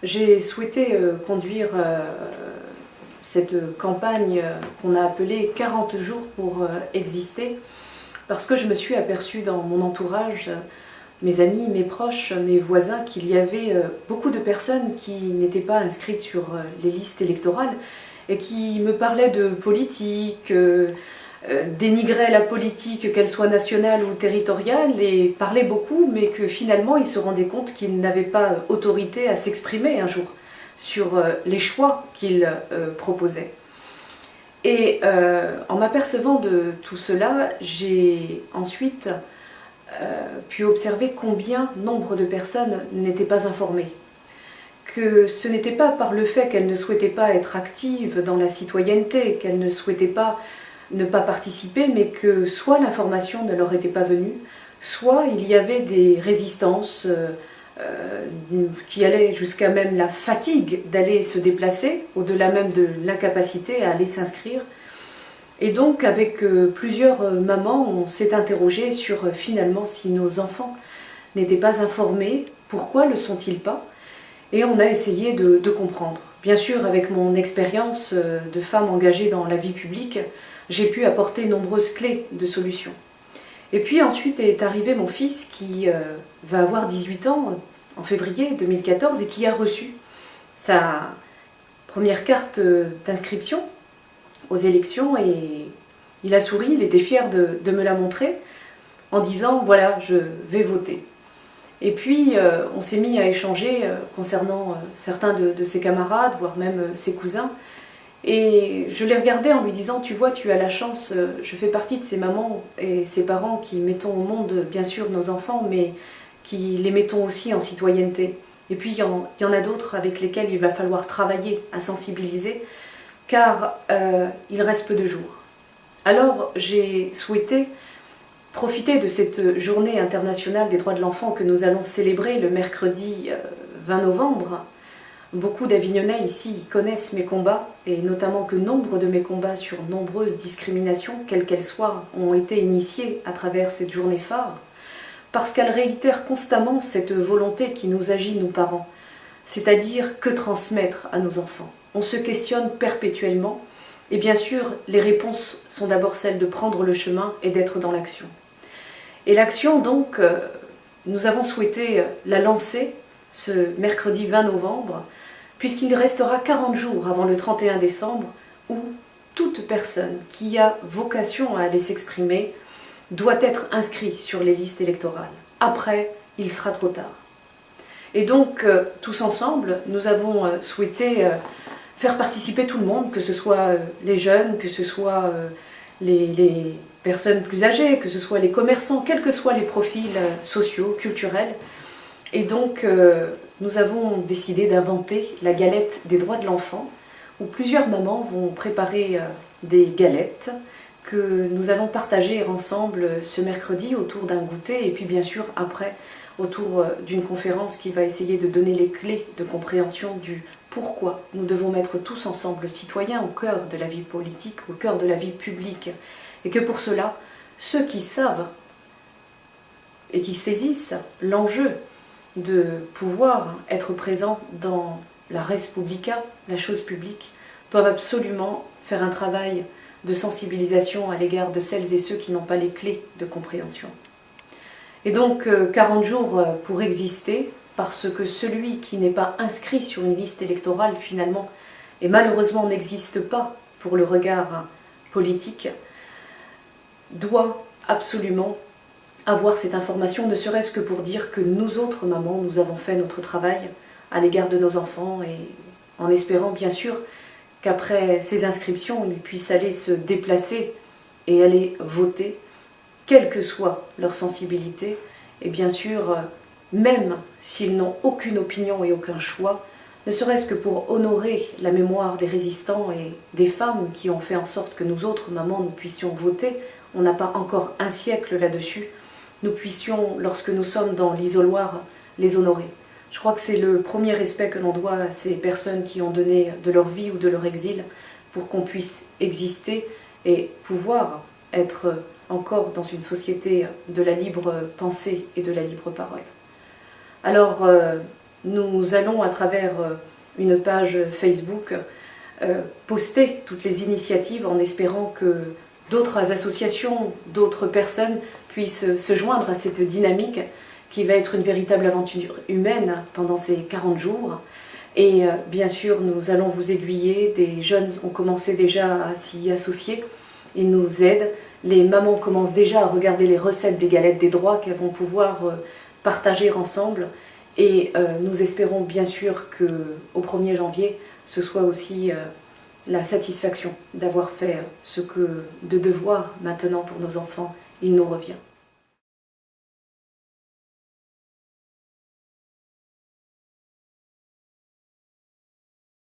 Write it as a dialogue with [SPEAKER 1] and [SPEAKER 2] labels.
[SPEAKER 1] J'ai souhaité conduire cette campagne qu'on a appelée 40 jours pour exister, parce que je me suis aperçue dans mon entourage, mes amis, mes proches, mes voisins, qu'il y avait beaucoup de personnes qui n'étaient pas inscrites sur les listes électorales et qui me parlaient de politique, dénigraient la politique, qu'elle soit nationale ou territoriale, et parlaient beaucoup, mais que finalement ils se rendaient compte qu'ils n'avaient pas autorité à s'exprimer un jour sur les choix qu'ils proposaient. Et en m'apercevant de tout cela, j'ai ensuite pu observer combien nombre de personnes n'étaient pas informées. Que ce n'était pas par le fait qu'elles ne souhaitaient pas être actives dans la citoyenneté, qu'elles ne souhaitaient pas ne pas participer, mais que soit l'information ne leur était pas venue, soit il y avait des résistances qui allaient jusqu'à même la fatigue d'aller se déplacer, au-delà même de l'incapacité à aller s'inscrire. Et donc avec plusieurs mamans, on s'est interrogé sur finalement si nos enfants n'étaient pas informés, pourquoi le sont-ils pas? Et on a essayé de comprendre. Bien sûr, avec mon expérience de femme engagée dans la vie publique, j'ai pu apporter nombreuses clés de solutions. Et puis ensuite est arrivé mon fils qui va avoir 18 ans en février 2014 et qui a reçu sa première carte d'inscription aux élections, et il a souri, il était fier de me la montrer en disant « voilà, je vais voter ». Et puis on s'est mis à échanger concernant certains de ses camarades, voire même ses cousins. Et je l'ai regardé en lui disant « tu vois, tu as la chance, je fais partie de ces mamans et ces parents qui mettons au monde bien sûr nos enfants, mais qui les mettons aussi en citoyenneté. Et puis il y en a d'autres avec lesquels il va falloir travailler à sensibiliser, car il reste peu de jours. » Alors j'ai souhaité profiter de cette journée internationale des droits de l'enfant que nous allons célébrer le mercredi 20 novembre. Beaucoup d'Avignonnais ici connaissent mes combats, et notamment que nombre de mes combats sur nombreuses discriminations, quelles qu'elles soient, ont été initiés à travers cette journée phare, parce qu'elle réitère constamment cette volonté qui nous agit, nous parents, c'est-à-dire que transmettre à nos enfants. On se questionne perpétuellement, et bien sûr, les réponses sont d'abord celles de prendre le chemin et d'être dans l'action. Et l'action, donc, nous avons souhaité la lancer ce mercredi 20 novembre, puisqu'il restera 40 jours avant le 31 décembre, où toute personne qui a vocation à aller s'exprimer doit être inscrite sur les listes électorales. Après, il sera trop tard. Et donc, tous ensemble, nous avons souhaité faire participer tout le monde, que ce soit les jeunes, que ce soit les personnes plus âgées, que ce soit les commerçants, quels que soient les profils sociaux, culturels. Et donc, nous avons décidé d'inventer la galette des droits de l'enfant, où plusieurs mamans vont préparer des galettes que nous allons partager ensemble ce mercredi autour d'un goûter, et puis bien sûr après autour d'une conférence qui va essayer de donner les clés de compréhension du pourquoi nous devons mettre tous ensemble citoyens au cœur de la vie politique, au cœur de la vie publique, et que pour cela, ceux qui savent et qui saisissent l'enjeu de pouvoir être présents dans la res publica, la chose publique, doivent absolument faire un travail de sensibilisation à l'égard de celles et ceux qui n'ont pas les clés de compréhension. Et donc 40 jours pour exister, parce que celui qui n'est pas inscrit sur une liste électorale finalement, et malheureusement n'existe pas pour le regard politique, doit absolument avoir cette information, ne serait-ce que pour dire que nous autres mamans, nous avons fait notre travail à l'égard de nos enfants, et en espérant bien sûr qu'après ces inscriptions, ils puissent aller se déplacer et aller voter, quelle que soit leur sensibilité, et bien sûr, même s'ils n'ont aucune opinion et aucun choix, ne serait-ce que pour honorer la mémoire des résistants et des femmes qui ont fait en sorte que nous autres mamans, nous puissions voter. On n'a pas encore un siècle là-dessus. Nous puissions, lorsque nous sommes dans l'isoloir, les honorer. Je crois que c'est le premier respect que l'on doit à ces personnes qui ont donné de leur vie ou de leur exil pour qu'on puisse exister et pouvoir être encore dans une société de la libre pensée et de la libre parole. Alors, nous allons à travers une page Facebook poster toutes les initiatives en espérant que d'autres associations, d'autres personnes puissent se joindre à cette dynamique qui va être une véritable aventure humaine pendant ces 40 jours. Et bien sûr, nous allons vous aiguiller, des jeunes ont commencé déjà à s'y associer, ils nous aident, les mamans commencent déjà à regarder les recettes des galettes des droits qu'elles vont pouvoir partager ensemble. Et nous espérons bien sûr qu'au 1er janvier, ce soit aussi la satisfaction d'avoir fait ce que de devoir maintenant pour nos enfants, il nous revient.